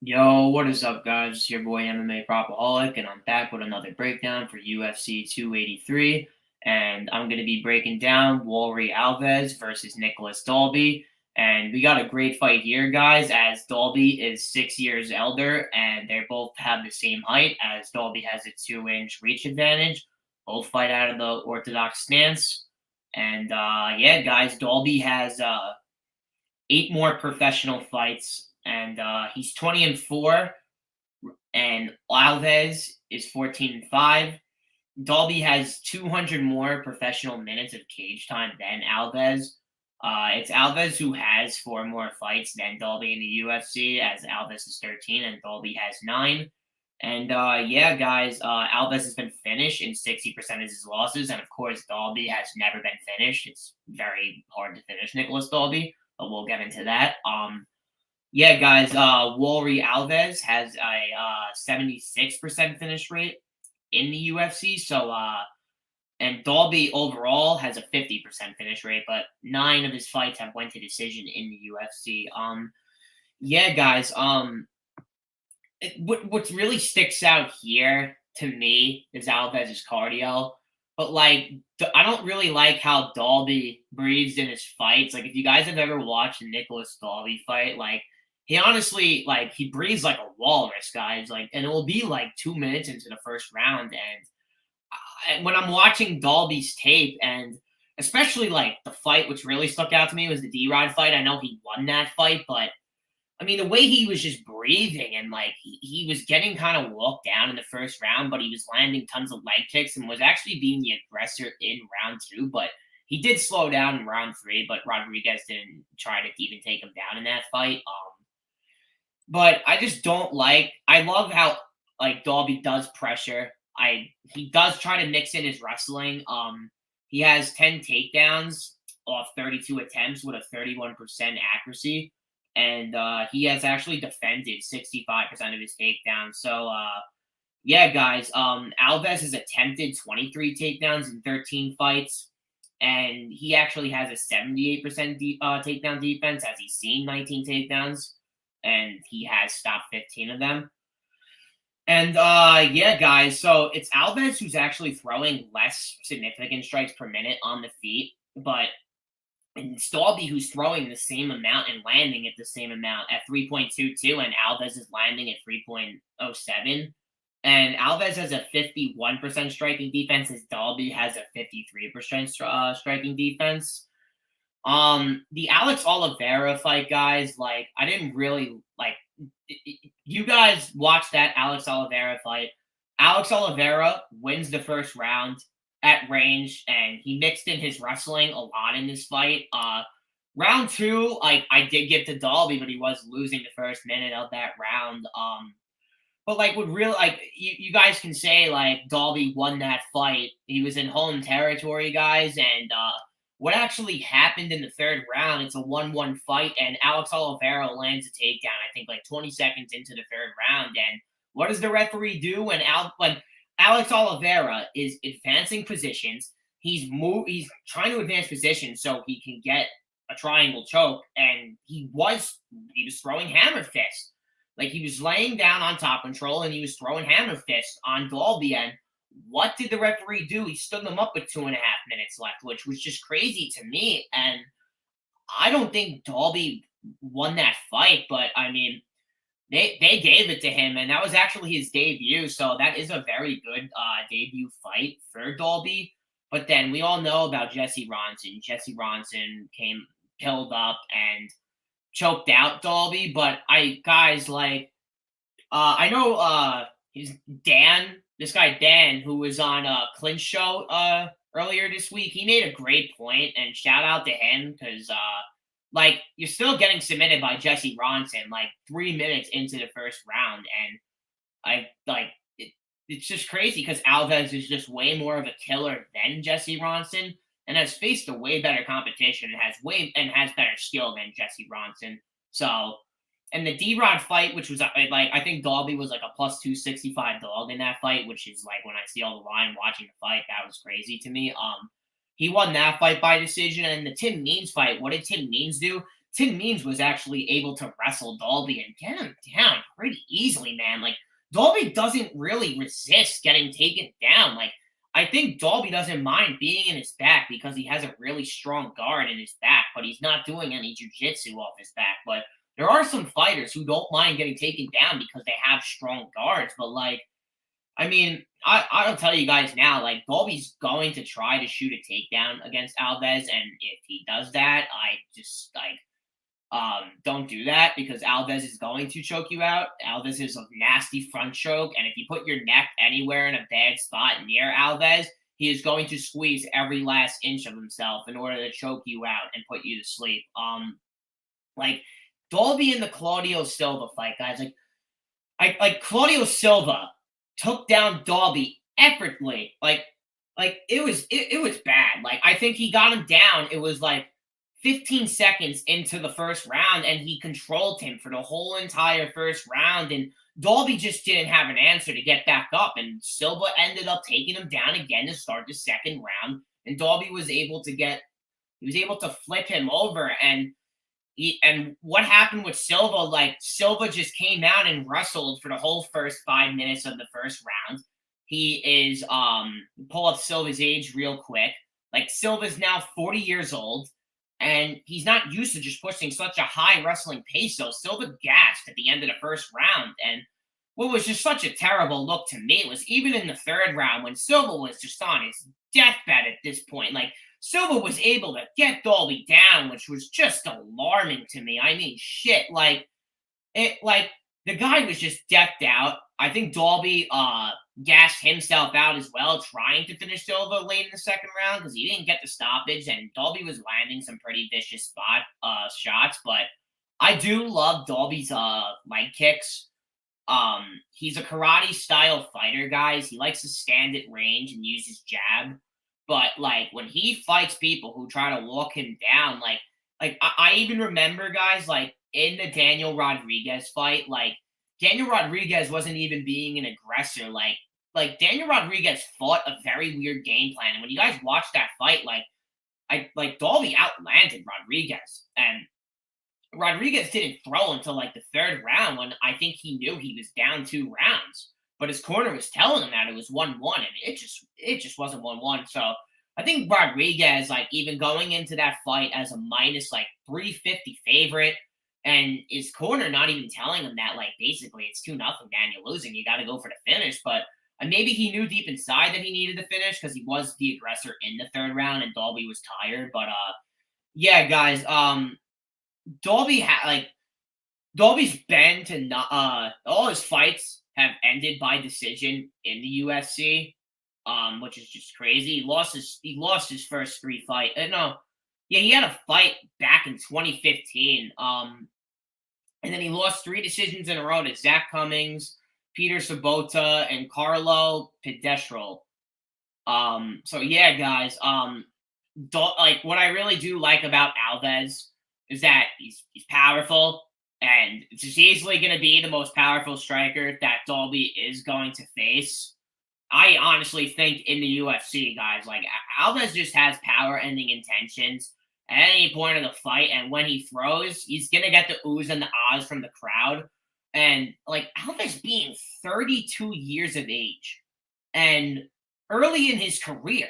Yo, what is up, guys? It's your boy MMA Propaholic, and I'm back with another breakdown for UFC 283. And I'm going to be breaking down Warlley Alves versus Nicolas Dalby. And we got a great fight here, guys, as Dalby is 6 years elder, and they both have the same height, as Dalby has a 2-inch reach advantage. Both fight out of the orthodox stance. And yeah, guys, Dalby has 8 more professional fights, and he's 20-4, and Alves is 14-5. Dalby has 200 more professional minutes of cage time than Alves. It's Alves who has 4 more fights than Dalby in the UFC, as Alves is 13 and Dalby has 9. And yeah, guys, Alves has been finished in 60% of his losses, and of course, Dalby has never been finished. It's very hard to finish Nicolas Dalby, but we'll get into that. Yeah, guys, Warlley Alves has a 76% finish rate in the UFC. And Dalby overall has a 50% finish rate, but 9 of his fights have went to decision in the UFC. Yeah, guys, what really sticks out here to me is Alves' cardio. But I don't really like how Dalby breathes in his fights. Like, if you guys have ever watched a Nicolas Dalby fight, he honestly, he breathes like a walrus, guys. And it will be like 2 minutes into the first round, and when I'm watching Dalby's tape, and especially the fight, which really stuck out to me was the D-Rod fight. I know he won that fight, but I mean, the way he was just breathing, and he was getting kind of walked down in the first round, but he was landing tons of leg kicks and was actually being the aggressor in round 2. But he did slow down in round 3, but Rodriguez didn't try to even take him down in that fight. But I just don't I love how Dalby does pressure. He does try to mix in his wrestling. He has 10 takedowns off 32 attempts with a 31% accuracy, and he has actually defended 65% of his takedowns. So yeah, guys, Alves has attempted 23 takedowns in 13 fights, and he actually has a 78% takedown defense, as he's seen 19 takedowns, and he has stopped 15 of them. And yeah, guys, so it's Alves who's actually throwing less significant strikes per minute on the feet, but it's Dalby who's throwing the same amount and landing at the same amount at 3.22, and Alves is landing at 3.07. And Alves has a 51% striking defense, as Dalby has a 53% striking defense. The Alex Oliveira fight, guys, I didn't really you guys watch that Alex Oliveira fight. Alex Oliveira wins the first round at range, and he mixed in his wrestling a lot in this fight. Round 2, I did give to Dalby, but he was losing the first minute of that round. But would really you guys can say Dalby won that fight. He was in home territory, guys, and what actually happened in the third round, it's a 1-1 fight, and Alex Oliveira lands a takedown, I think 20 seconds into the third round. And what does the referee do when Alex Oliveira is advancing positions? He's trying to advance positions so he can get a triangle choke, and he was throwing hammer fist. He was laying down on top control, and he was throwing hammer fist on Dalby. And what did the referee do? He stood them up with 2.5 minutes left, which was just crazy to me. And I don't think Dalby won that fight, but I mean, they gave it to him, and that was actually his debut. So that is a very good debut fight for Dalby. But then we all know about Jesse Ronson. Jesse Ronson came pilled up and choked out Dalby. But I know he's Dan. This guy Dan, who was on Clint's show earlier this week, he made a great point, and shout out to him, because you're still getting submitted by Jesse Ronson 3 minutes into the first round, and it's just crazy because Alves is just way more of a killer than Jesse Ronson, and has faced a way better competition, and has better skill than Jesse Ronson. So, and the D-Rod fight, which was I think Dalby was a plus 265 dog in that fight, which is when I see all the line watching the fight, that was crazy to me. He won that fight by decision. And the Tim Means fight, what did Tim Means do? Tim Means was actually able to wrestle Dalby and get him down pretty easily, man. Like Dalby doesn't really resist getting taken down. Like I think Dalby doesn't mind being in his back because he has a really strong guard in his back, but he's not doing any jujitsu off his back. But there are some fighters who don't mind getting taken down because they have strong guards. But like, I mean, I'll tell you guys now, like Dalby's going to try to shoot a takedown against Alves, and if he does that, I just like don't do that because Alves is going to choke you out. Alves is a nasty front choke, and if you put your neck anywhere in a bad spot near Alves, he is going to squeeze every last inch of himself in order to choke you out and put you to sleep. Like Dalby in the Claudio Silva fight, guys. Like Claudio Silva took down Dalby effortlessly. Like it was bad. Like I think he got him down. It was like 15 seconds into the first round, and he controlled him for the whole entire first round. And Dalby just didn't have an answer to get back up. And Silva ended up taking him down again to start the second round. And Dalby was able to flip him over. And what happened with Silva, like Silva just came out and wrestled for the whole first 5 minutes of the first round. He is pull up Silva's age real quick. Like Silva's now 40 years old, and he's not used to just pushing such a high wrestling pace. So Silva gassed at the end of the first round. And what was just such a terrible look to me was even in the third round when Silva was just on his deathbed at this point. Like Silva was able to get Dalby down, which was just alarming to me. I mean, shit, like the guy was just decked out. I think Dalby gassed himself out as well, trying to finish Silva late in the second round because he didn't get the stoppage, and Dalby was landing some pretty vicious shots. But I do love Dalby's leg kicks. He's a karate style fighter, guys. He likes to stand at range and use his jab. But like when he fights people who try to walk him down, I even remember guys like in the Daniel Rodriguez fight, like Daniel Rodriguez wasn't even being an aggressor. Like Daniel Rodriguez fought a very weird game plan. And when you guys watch that fight, like Dalby outlanded Rodriguez. And Rodriguez didn't throw until like the third round when I think he knew he was down 2 rounds. But his corner was telling him that it was 1-1, and it just wasn't 1-1. So I think Rodriguez, like even going into that fight as a minus like 350 favorite, and his corner not even telling him that, like basically it's 2-0, Dan, you're losing. You got to go for the finish. But maybe he knew deep inside that he needed to finish because he was the aggressor in the third round, and Dalby was tired. But yeah, guys, Dalby's been to not all his fights have ended by decision in the UFC, which is just crazy. He lost his first 3 fight. No, yeah, he had a fight back in 2015. And then he lost 3 decisions in a row to Zach Cummings, Peter Sabota, and Carlo Pedestral. So yeah, guys. Like what I really do like about Alves is that he's powerful. And it's just easily going to be the most powerful striker that Dalby is going to face. I honestly think in the UFC, guys, like Alves just has power-ending intentions at any point of the fight. And when he throws, he's going to get the oohs and the ahs from the crowd. And like Alves being 32 years of age and early in his career,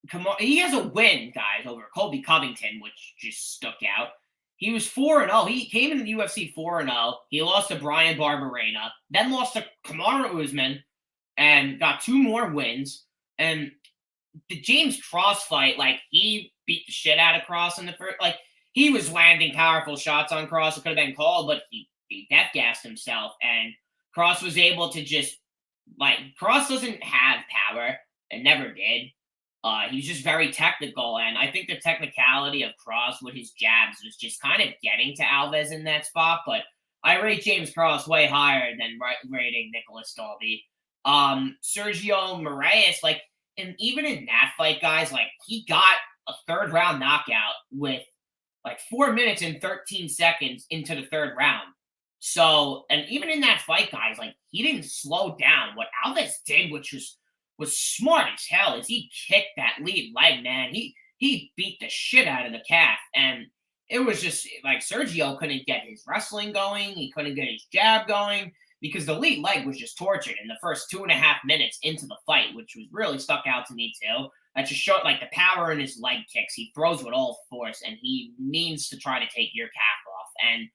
come on, he has a win, guys, over Colby Covington, which just stuck out. He was 4-0. He came into the UFC 4-0. He lost to Brian Barberena, then lost to Kamaru Usman, and got 2 more wins. And the James Cross fight, like he beat the shit out of Cross in the first. Like he was landing powerful shots on Cross. It could have been called, but he death gassed himself, and Cross was able to just Cross doesn't have power and never did. He's just very technical, and I think the technicality of Cross with his jabs was just kind of getting to Alves in that spot. But I rate James Cross way higher than rating Nicolas Dalby. Sergio Moraes, and even in that fight, guys, he got a third round knockout with 4 minutes and 13 seconds into the third round. So, and even in that fight, guys, he didn't slow down. What Alves did, which was smart as hell, is he kicked that lead leg, man. He he beat the shit out of the calf. And it was just like Sergio couldn't get his wrestling going. He couldn't get his jab going because the lead leg was just tortured in the first 2.5 minutes into the fight, which was really stuck out to me too. That just showed like the power in his leg kicks. He throws with all force, and he means to try to take your calf off. And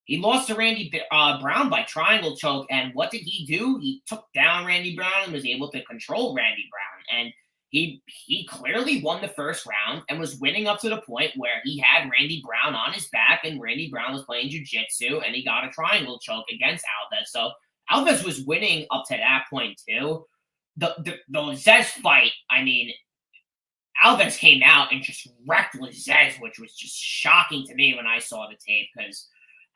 he lost to Randy Brown by triangle choke. And what did he do? He took down Randy Brown and was able to control Randy Brown. And he clearly won the first round and was winning up to the point where he had Randy Brown on his back, and Randy Brown was playing jiu-jitsu, and he got a triangle choke against Alves. So Alves was winning up to that point too. The Zez fight, I mean, Alves came out and just wrecked Lizez, which was just shocking to me when I saw the tape because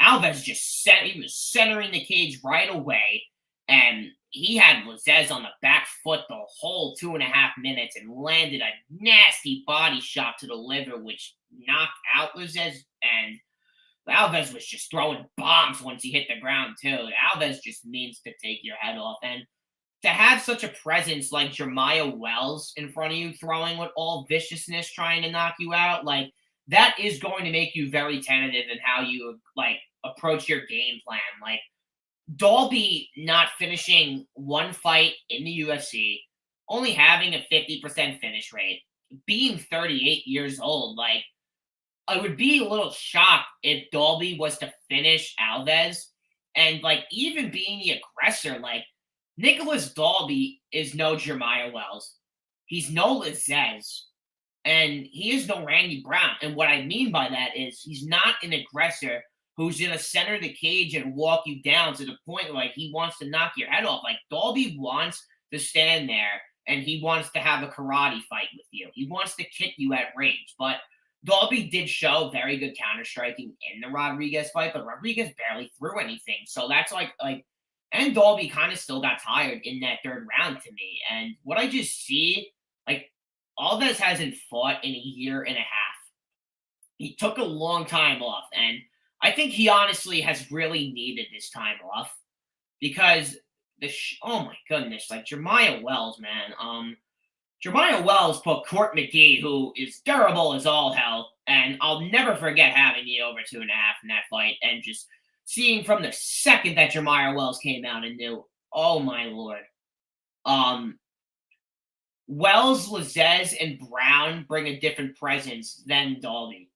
Alves he was centering the cage right away, and he had Lizez on the back foot the whole 2.5 minutes and landed a nasty body shot to the liver, which knocked out Lizez. And Alves was just throwing bombs once he hit the ground too. Alves just means to take your head off. And to have such a presence like Jeremiah Wells in front of you, throwing with all viciousness, trying to knock you out, like that is going to make you very tentative in how you like approach your game plan. Like Dalby not finishing one fight in the UFC, only having a 50% finish rate, being 38 years old, like I would be a little shocked if Dalby was to finish Alves, and like even being the aggressor, like Nicolas Dalby is no Jeremiah Wells. He's no Lizez. And he is no Randy Brown. And what I mean by that is he's not an aggressor who's going to center the cage and walk you down to the point where like he wants to knock your head off. Like Dalby wants to stand there and he wants to have a karate fight with you. He wants to kick you at range. But Dalby did show very good counter striking in the Rodriguez fight, but Rodriguez barely threw anything. So that's and Dalby kind of still got tired in that third round to me. And what I just see, like, Alves hasn't fought in a year and a half. He took a long time off, and I think he honestly has really needed this time off because oh my goodness, like Jeremiah Wells, man. Jeremiah Wells put Court McGee, who is durable as all hell, and I'll never forget having the over 2.5 in that fight, and just seeing from the second that Jeremiah Wells came out and knew, oh my lord. Wells, Lizez, and Brown bring a different presence than Dalby.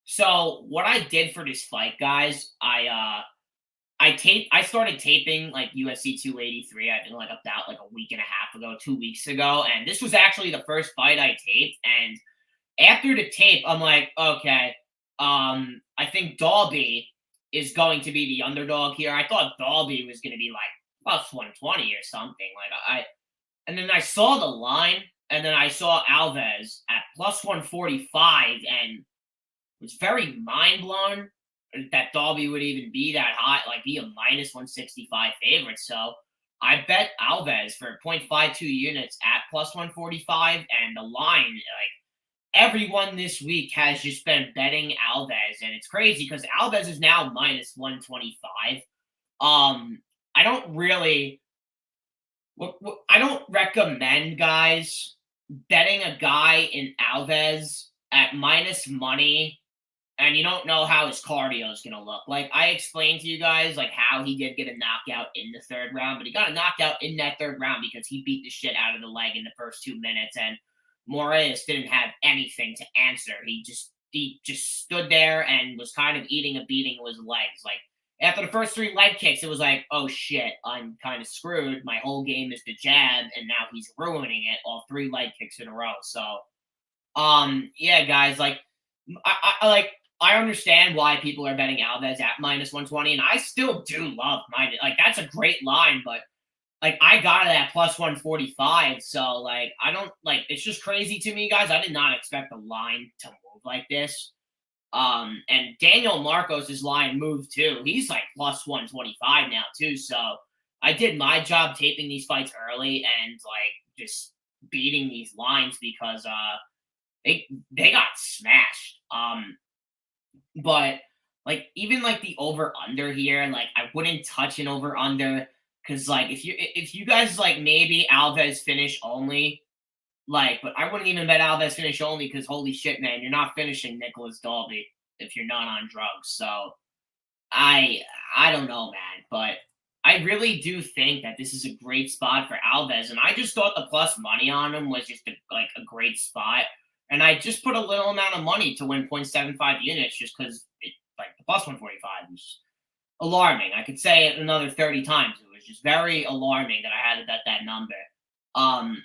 So what I did for this fight, guys, I started taping like UFC 283, I think like about like a week and a half ago, 2 weeks ago. And this was actually the first fight I taped. And after the tape, I'm like, okay, I think Dalby is going to be the underdog here. I thought Dalby was going to be like plus 120 or something. And then I saw the line, and then I saw Alves at plus 145, and was very mind blown that Dalby would even be that high, like be a minus 165 favorite. So I bet Alves for 0.52 units at plus 145, and the line, like everyone this week has just been betting Alves, and it's crazy because Alves is now minus 125. I don't really. I don't recommend guys betting a guy in Alves at minus money and you don't know how his cardio is going to look. Like I explained to you guys, like how he did get a knockout in the third round, but he got a knockout in that third round because he beat the shit out of the leg in the first 2 minutes, and Moraes didn't have anything to answer. He just stood there and was kind of eating a beating with his legs. Like after the first 3 leg kicks, it was like, oh shit, I'm kind of screwed. My whole game is the jab, and now he's ruining it. All 3 leg kicks in a row. So, yeah, guys, like, I understand why people are betting Alves at minus 120, and I still do love minus. Like that's a great line, but like I got it at plus 145. So like I don't like. It's just crazy to me, guys. I did not expect the line to move like this. And Daniel Marcos's line moved too. He's like plus 125 now too. So I did my job taping these fights early and like just beating these lines because they got smashed. But like even like the over under here, like I wouldn't touch an over under because like if you guys like maybe Alves finish only, Like, but I wouldn't even bet Alves finish only because holy shit, man, you're not finishing Nicolas Dalby if you're not on drugs. So I I don't know, man, but I really do think that this is a great spot for Alves, and I just thought the plus money on him was just a great spot, and I just put a little amount of money to win 0.75 units just because like the plus 145 was alarming. I could say it another 30 times. It was just very alarming that I had to bet that number. Um,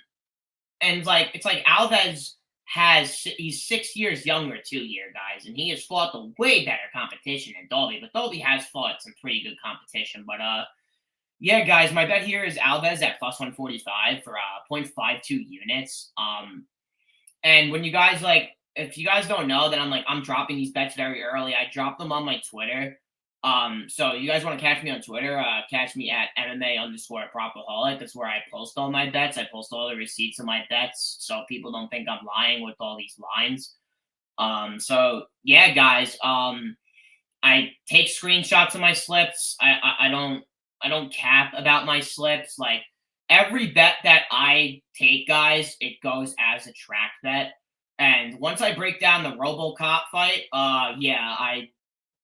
and like it's like Alves he's 6 years younger too here, guys, and he has fought the way better competition than Dolby. But Dolby has fought some pretty good competition. But yeah, guys, my bet here is Alves at plus 145 for 0.52 units. And when you guys like, if you guys don't know that I'm dropping these bets very early. I drop them on my Twitter. So you guys want to catch me on Twitter? Catch me at MMA_propaholic. That's where I post all my bets. I post all the receipts of my bets, so people don't think I'm lying with all these lines. So yeah, guys. I take screenshots of my slips. I don't cap about my slips. Like every bet that I take, guys, it goes as a track bet. And once I break down the RoboCop fight, yeah, I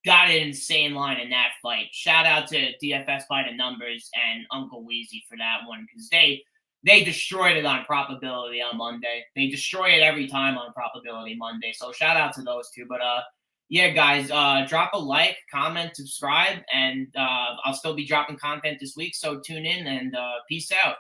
got an insane line in that fight. Shout out to DFS by the numbers and Uncle Weezy for that one because they destroyed it on probability on Monday. They destroy it every time on probability Monday. So shout out to those two. But yeah, guys, drop a like, comment, subscribe, and I'll still be dropping content this week. So tune in and peace out.